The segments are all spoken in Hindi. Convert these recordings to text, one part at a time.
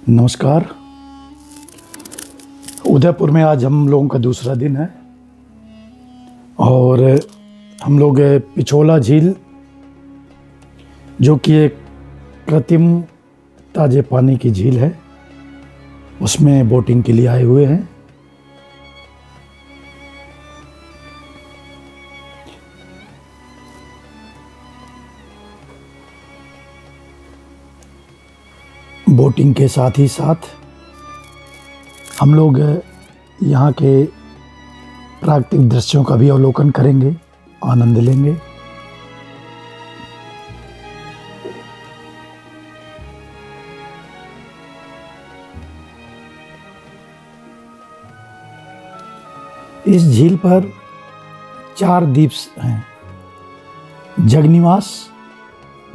नमस्कार। उदयपुर में आज हम लोगों का दूसरा दिन है और हम लोग पिछोला झील, जो कि एक कृत्रिम ताजे पानी की झील है, उसमें बोटिंग के लिए आए हुए हैं। बोटिंग के साथ ही साथ हम लोग यहाँ के प्राकृतिक दृश्यों का भी अवलोकन करेंगे, आनंद लेंगे। इस झील पर 4 द्वीप हैं। जगनिवास,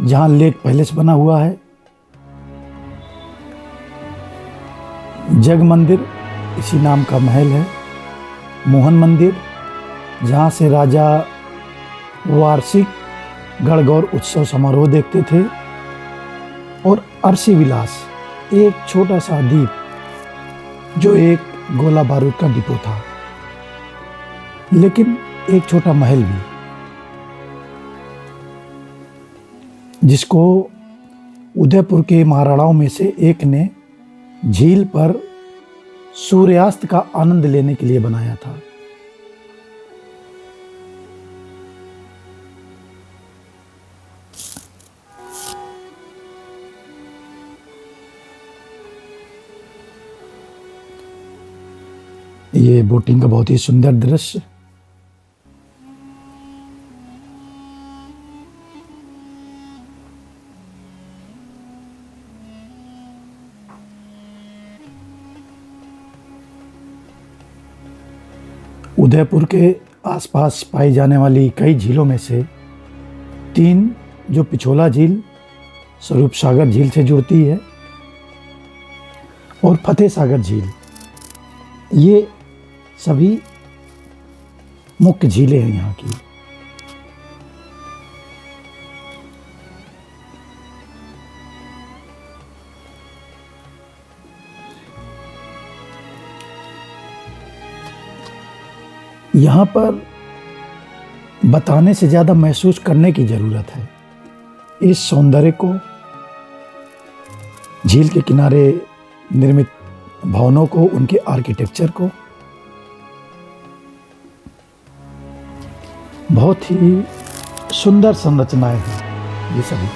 जहाँ लेक पैलेस बना हुआ है। जग मंदिर, इसी नाम का महल है। मोहन मंदिर, जहाँ से राजा वार्षिक गणगौर उत्सव समारोह देखते थे। और अर्शी विलास, एक छोटा सा द्वीप जो एक गोला बारूद का डिपो था, लेकिन एक छोटा महल भी, जिसको उदयपुर के महाराणाओं में से एक ने झील पर सूर्यास्त का आनंद लेने के लिए बनाया था। ये बोटिंग का बहुत ही सुंदर दृश्य। उदयपुर के आसपास पाई जाने वाली कई झीलों में से 3, जो पिछोला झील स्वरूप सागर झील से जुड़ती है, और फतेह सागर झील, ये सभी मुख्य झीलें हैं यहाँ की। यहाँ पर बताने से ज़्यादा महसूस करने की ज़रूरत है। इस सौंदर्य को, झील के किनारे निर्मित भवनों को, उनके आर्किटेक्चर को। बहुत ही सुंदर संरचनाएं हैं ये सभी।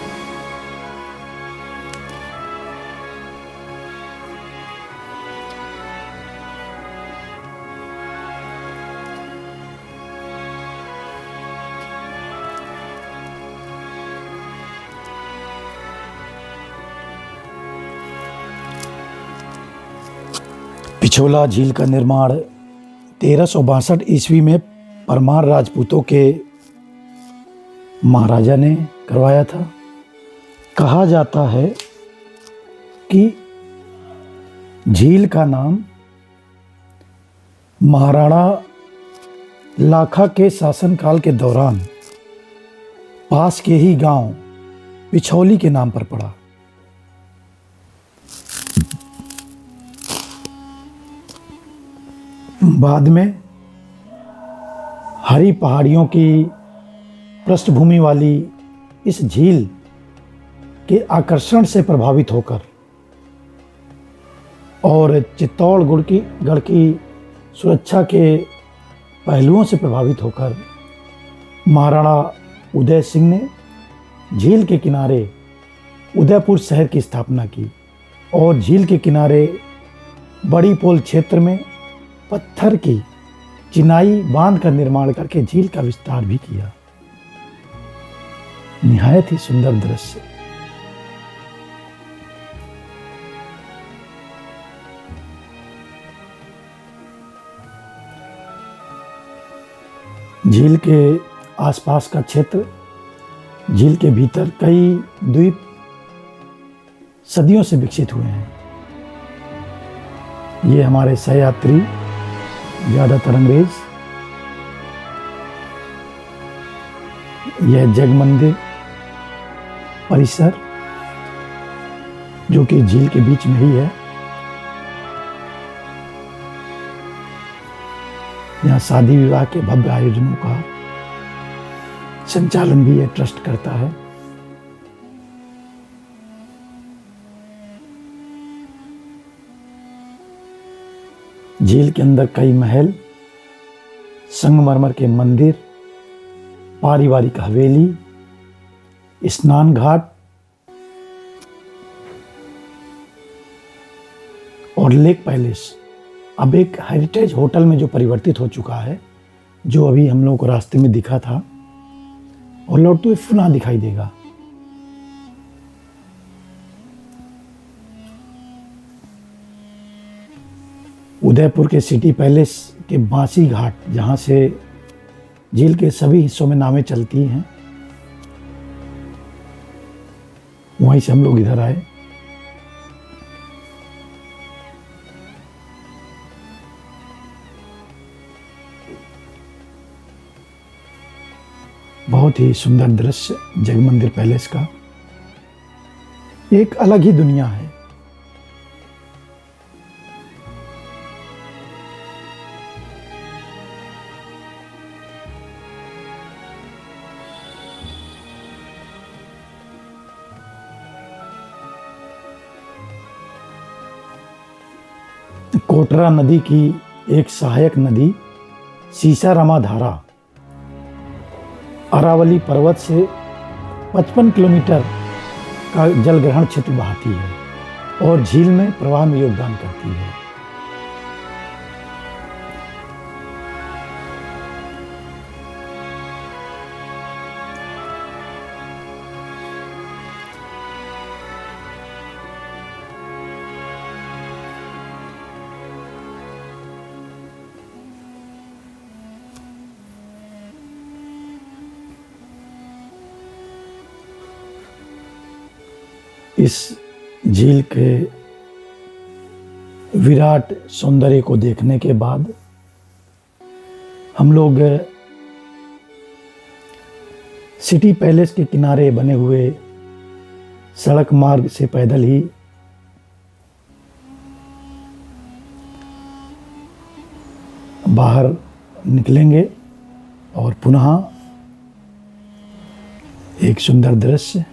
पिछोला झील का निर्माण 1362 ईस्वी में परमार राजपूतों के महाराजा ने करवाया था। कहा जाता है कि झील का नाम महाराणा लाखा के शासनकाल के दौरान पास के ही गांव पिछौली के नाम पर पड़ा। बाद में हरी पहाड़ियों की पृष्ठभूमि वाली इस झील के आकर्षण से प्रभावित होकर और चित्तौड़गढ़ की सुरक्षा के पहलुओं से प्रभावित होकर महाराणा उदय सिंह ने झील के किनारे उदयपुर शहर की स्थापना की और झील के किनारे बड़ी पोल क्षेत्र में पत्थर की चिनाई बांध का निर्माण करके झील का विस्तार भी किया। निहायत ही सुंदर दृश्य। झील के आसपास का क्षेत्र, झील के भीतर कई द्वीप सदियों से विकसित हुए हैं। ये हमारे सहयात्री ज़्यादातर अंग्रेज। यह जग मंदिर परिसर जो कि झील के बीच में ही है। यहाँ शादी विवाह के भव्य आयोजनों का संचालन भी यह ट्रस्ट करता है। झील के अंदर कई महल, संगमरमर के मंदिर, पारिवारिक हवेली, स्नान घाट और लेक पैलेस अब एक हेरिटेज होटल में जो परिवर्तित हो चुका है, जो अभी हम लोगों को रास्ते में दिखा था और लौटते हुए पुनः दिखाई देगा। उदयपुर के सिटी पैलेस के बांसी घाट, जहाँ से झील के सभी हिस्सों में नावें चलती हैं, वहीं से हम लोग इधर आए। बहुत ही सुंदर दृश्य जगमंदिर पैलेस का, एक अलग ही दुनिया है। कोटरा नदी की एक सहायक नदी सीसारामा धारा अरावली पर्वत से 55 किलोमीटर का जल ग्रहण क्षेत्र बहाती है और झील में प्रवाह में योगदान करती है। इस झील के विराट सौंदर्य को देखने के बाद हम लोग सिटी पैलेस के किनारे बने हुए सड़क मार्ग से पैदल ही बाहर निकलेंगे और पुनः एक सुंदर दृश्य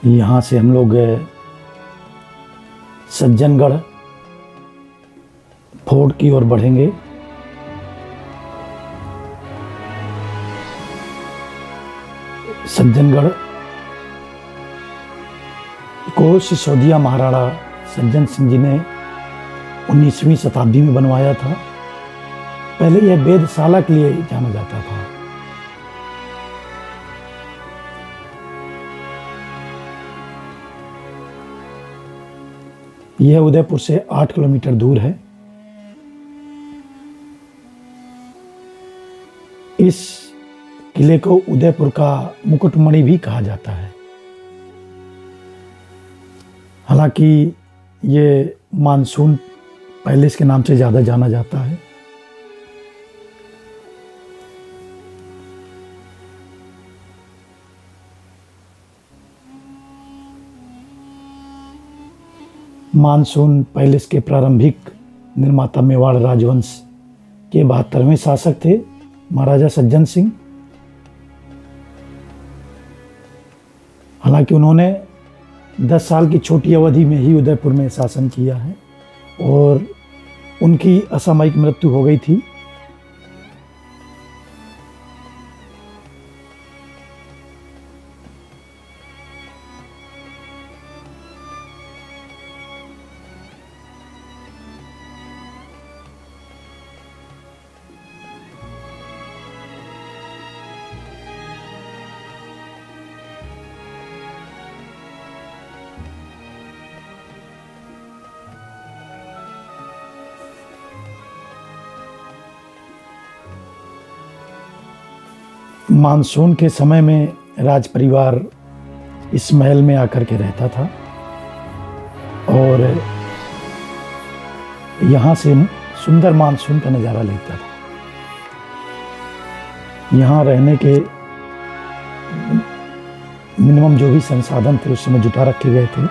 यहाँ से हम लोग सज्जनगढ़ फोर्ट की ओर बढ़ेंगे। सज्जनगढ़ को सिसोदिया महाराणा सज्जन सिंह जी ने 19वीं शताब्दी में बनवाया था। पहले यह वेधशाला के लिए जाना जाता था। यह उदयपुर से 8 किलोमीटर दूर है। इस किले को उदयपुर का मुकुटमणि भी कहा जाता है। हालांकि ये मानसून पैलेस के नाम से ज़्यादा जाना जाता है। मानसून पैलेस के प्रारंभिक निर्माता मेवाड़ राजवंश के 72वें शासक थे महाराजा सज्जन सिंह। हालांकि उन्होंने 10 साल की छोटी अवधि में ही उदयपुर में शासन किया है और उनकी असामयिक मृत्यु हो गई थी। मानसून के समय में राज परिवार इस महल में आकर के रहता था और यहाँ से सुंदर मानसून का नज़ारा लेता था। यहाँ रहने के मिनिमम जो भी संसाधन थे उस समय जुटा रखे गए थे।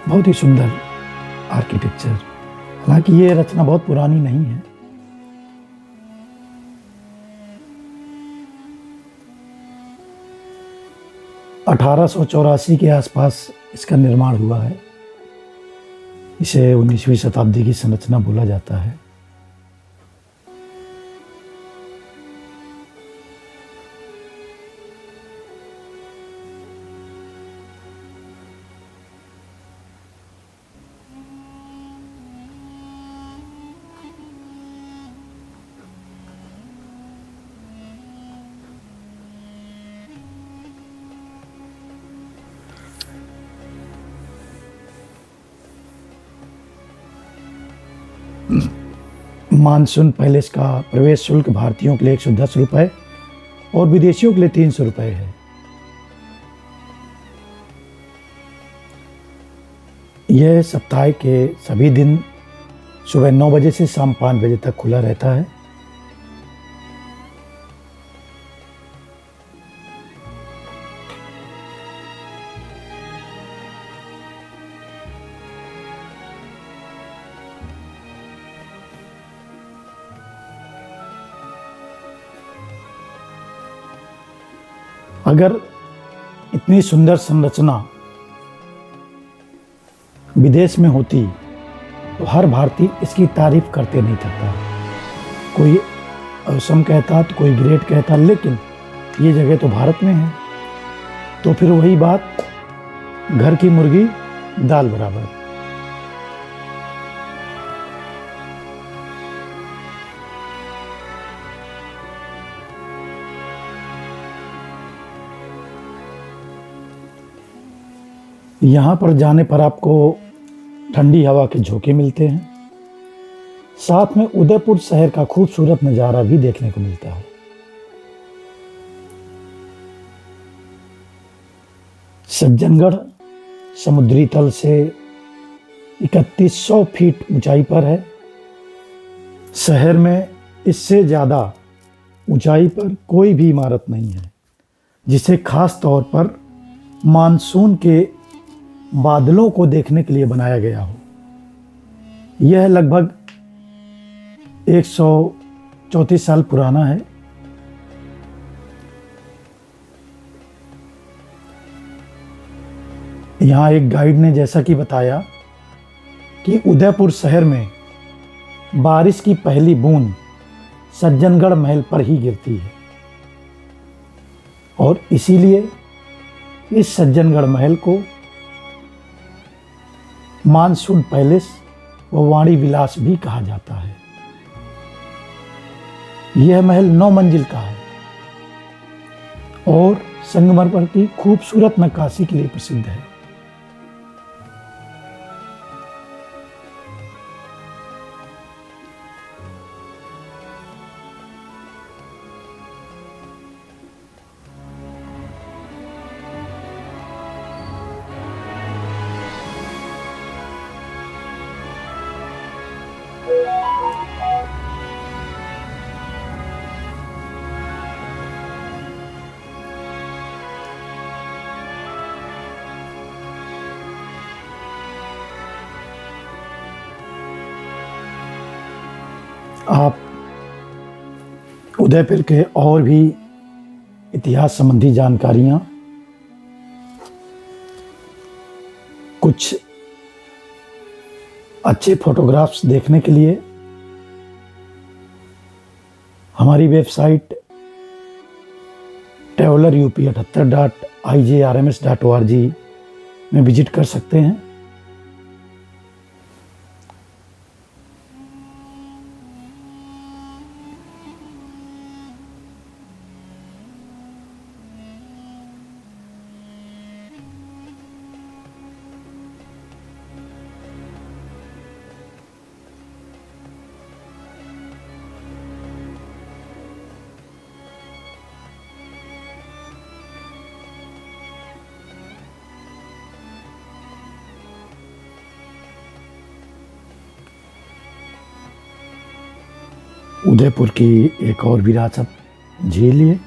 बहुत ही सुंदर आर्किटेक्चर। हालांकि ये रचना बहुत पुरानी नहीं है। (1884) के आसपास इसका निर्माण हुआ है। इसे 19वीं शताब्दी की संरचना बोला जाता है। मानसून पैलेस का प्रवेश शुल्क भारतीयों के लिए 110 रुपये और विदेशियों के लिए 300 रुपये है। यह सप्ताह के सभी दिन सुबह 9 बजे से शाम 5 बजे तक खुला रहता है। अगर इतनी सुंदर संरचना विदेश में होती तो हर भारतीय इसकी तारीफ करते नहीं थकता। कोई औसम कहता तो कोई ग्रेट कहता, लेकिन ये जगह तो भारत में है। तो फिर वही बात, घर की मुर्गी दाल बराबर। यहाँ पर जाने पर आपको ठंडी हवा के झोंके मिलते हैं। साथ में उदयपुर शहर का खूबसूरत नज़ारा भी देखने को मिलता है। सज्जनगढ़ समुद्री तल से 3100 फीट ऊंचाई पर है। शहर में इससे ज़्यादा ऊंचाई पर कोई भी इमारत नहीं है, जिसे खास तौर पर मानसून के बादलों को देखने के लिए बनाया गया हो। यह लगभग 134 साल पुराना है। यहाँ एक गाइड ने जैसा कि बताया कि उदयपुर शहर में बारिश की पहली बूंद सज्जनगढ़ महल पर ही गिरती है और इसीलिए इस सज्जनगढ़ महल को मानसून पैलेस व वाणी विलास भी कहा जाता है। यह महल 9 मंजिल का है और संगमरमर की खूबसूरत नक्काशी के लिए प्रसिद्ध है। आप उदयपुर के और भी इतिहास संबंधी जानकारियां, कुछ अच्छे फोटोग्राफ्स देखने के लिए हमारी वेबसाइट traveler up78.ijrms.org में विजिट कर सकते हैं। उदयपुर की एक और विरासत झील है।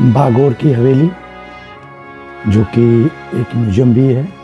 बागोर की हवेली, जो कि एक म्यूजियम भी है।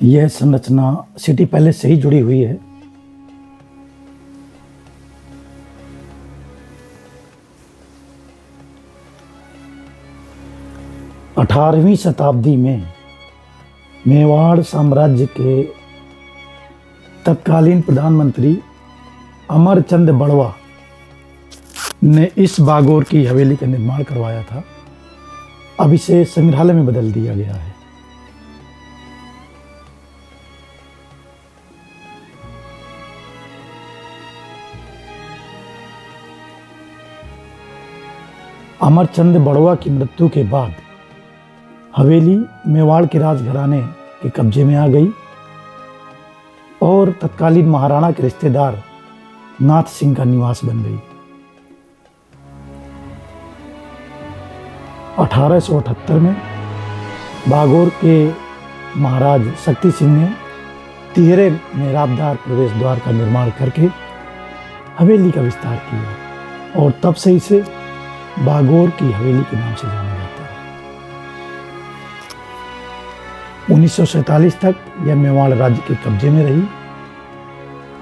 यह संरचना सिटी पैलेस से ही जुड़ी हुई है। अठारहवीं शताब्दी में मेवाड़ साम्राज्य के तत्कालीन प्रधानमंत्री अमरचंद बड़वा ने इस बागोर की हवेली का निर्माण करवाया था। अब इसे संग्रहालय में बदल दिया गया है। अमरचंद बड़वा की मृत्यु के बाद हवेली मेवाड़ के राजघराने के कब्जे में आ गई और तत्कालीन महाराणा के रिश्तेदार नाथ सिंह का निवास बन गई। 1878 में बागोर के महाराज शक्ति सिंह ने तिहरे मेहराबदार प्रवेश द्वार का निर्माण करके हवेली का विस्तार किया और तब से इसे बागोर की हवेली के नाम से जाना जाता है। 1947 तक यह मेवाड़ राज्य के कब्जे में रही।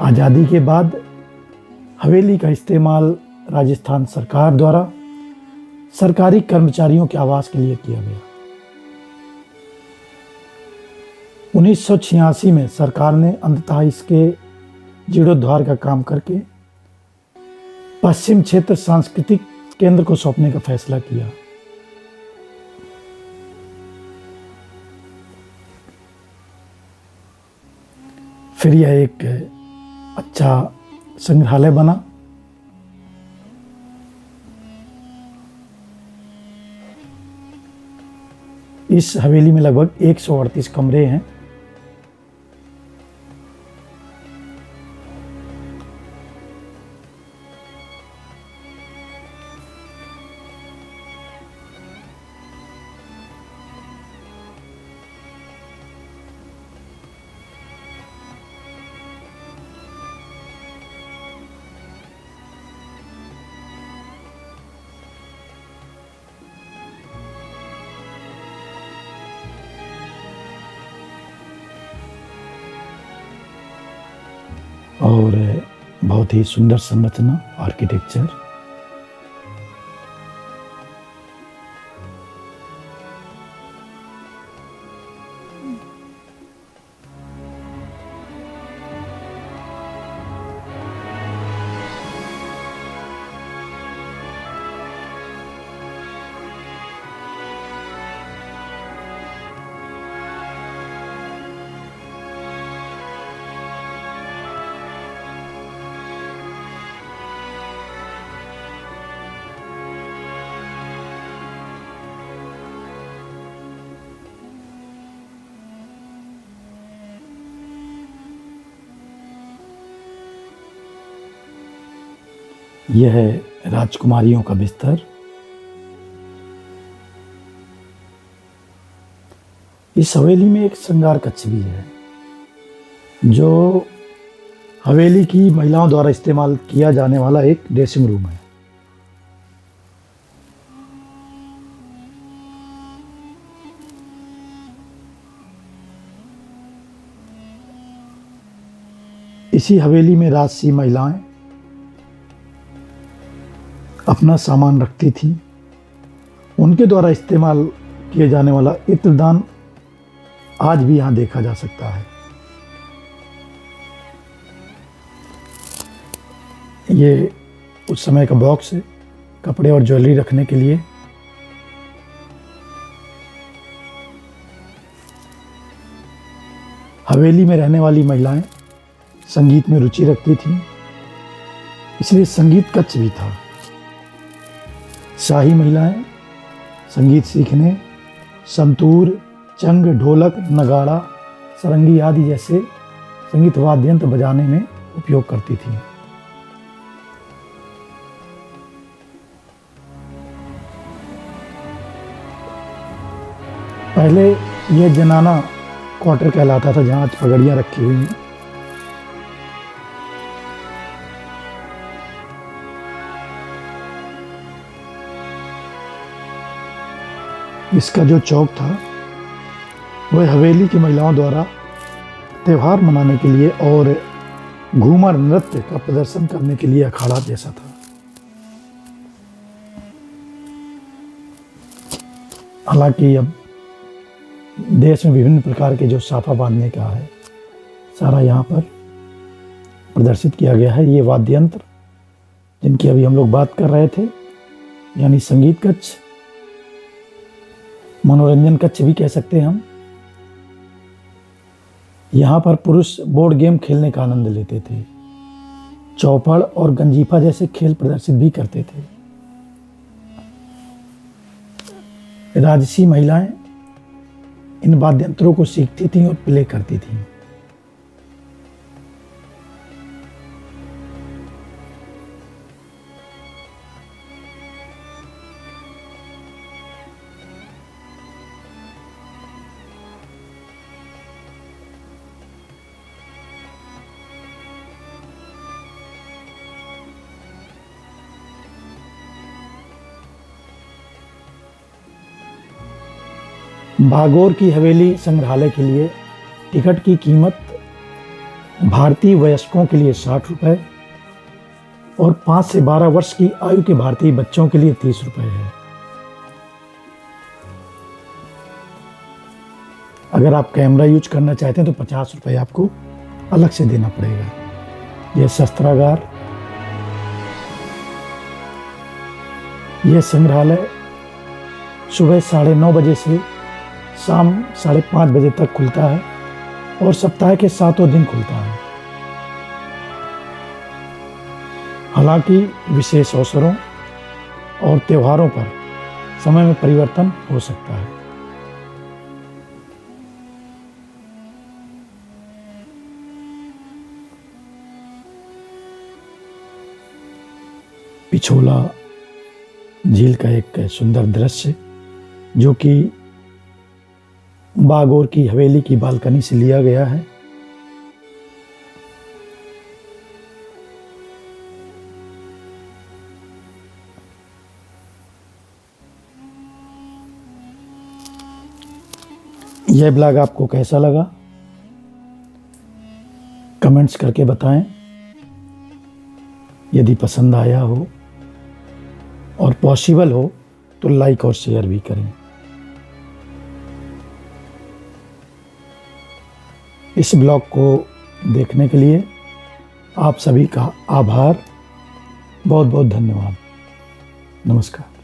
आज़ादी के बाद हवेली का इस्तेमाल राजस्थान सरकार द्वारा सरकारी कर्मचारियों के आवास के लिए किया गया। 1986 में सरकार ने अंततः इसके जीर्णोद्धार का काम करके पश्चिम क्षेत्र सांस्कृतिक केंद्र को सौंपने का फैसला किया। फिर यह एक अच्छा संग्रहालय बना। इस हवेली में लगभग 138 कमरे हैं। और बहुत ही सुंदर संरचना, आर्किटेक्चर। यह है राजकुमारियों का बिस्तर। इस हवेली में एक श्रृंगार कक्ष भी है, जो हवेली की महिलाओं द्वारा इस्तेमाल किया जाने वाला एक ड्रेसिंग रूम है। इसी हवेली में राजसी महिलाएं अपना सामान रखती थी। उनके द्वारा इस्तेमाल किए जाने वाला इत्रदान आज भी यहां देखा जा सकता है। ये उस समय का बॉक्स है कपड़े और ज्वेलरी रखने के लिए। हवेली में रहने वाली महिलाएं संगीत में रुचि रखती थीं, इसलिए संगीत कक्ष भी था। शाही महिलाएं संगीत सीखने संतूर, चंग, ढोलक, नगाड़ा, सरंगी आदि जैसे संगीत वाद्य यंत्र बजाने में उपयोग करती थीं। पहले यह जनाना क्वार्टर कहलाता था, जहां पगड़ियां रखी हुई हैं। इसका जो चौक था वह हवेली की महिलाओं द्वारा त्यौहार मनाने के लिए और घूमर नृत्य का प्रदर्शन करने के लिए अखाड़ा जैसा था। हालांकि अब देश में विभिन्न प्रकार के जो साफा बांधने का है सारा यहाँ पर प्रदर्शित किया गया है। ये वाद्य यंत्र जिनकी अभी हम लोग बात कर रहे थे, यानी संगीत कक्ष, मनोरंजन कक्ष भी कह सकते हैं हम। यहाँ पर पुरुष बोर्ड गेम खेलने का आनंद लेते थे, चौपड़ और गंजीफा जैसे खेल प्रदर्शित भी करते थे। राजसी महिलाएं इन वाद्य यंत्रों को सीखती थीं और प्ले करती थीं। भागौर की हवेली संग्रहालय के लिए टिकट की कीमत भारतीय वयस्कों के लिए 60 रुपये और 5 से 12 वर्ष की आयु के भारतीय बच्चों के लिए 30 रुपये है। अगर आप कैमरा यूज करना चाहते हैं तो 50 रुपये आपको अलग से देना पड़ेगा। यह शस्त्रागार, यह संग्रहालय सुबह 9:30 बजे से शाम 5:30 बजे तक खुलता है और सप्ताह के 7 दिन खुलता है। हालांकि विशेष अवसरों और त्योहारों पर समय में परिवर्तन हो सकता है। पिछोला झील का एक सुंदर दृश्य जो कि भागौर की हवेली की बालकनी से लिया गया है। यह ब्लॉग आपको कैसा लगा कमेंट्स करके बताएं। यदि पसंद आया हो और पॉसिबल हो तो लाइक और शेयर भी करें। इस ब्लॉग को देखने के लिए आप सभी का आभार। बहुत बहुत धन्यवाद। नमस्कार।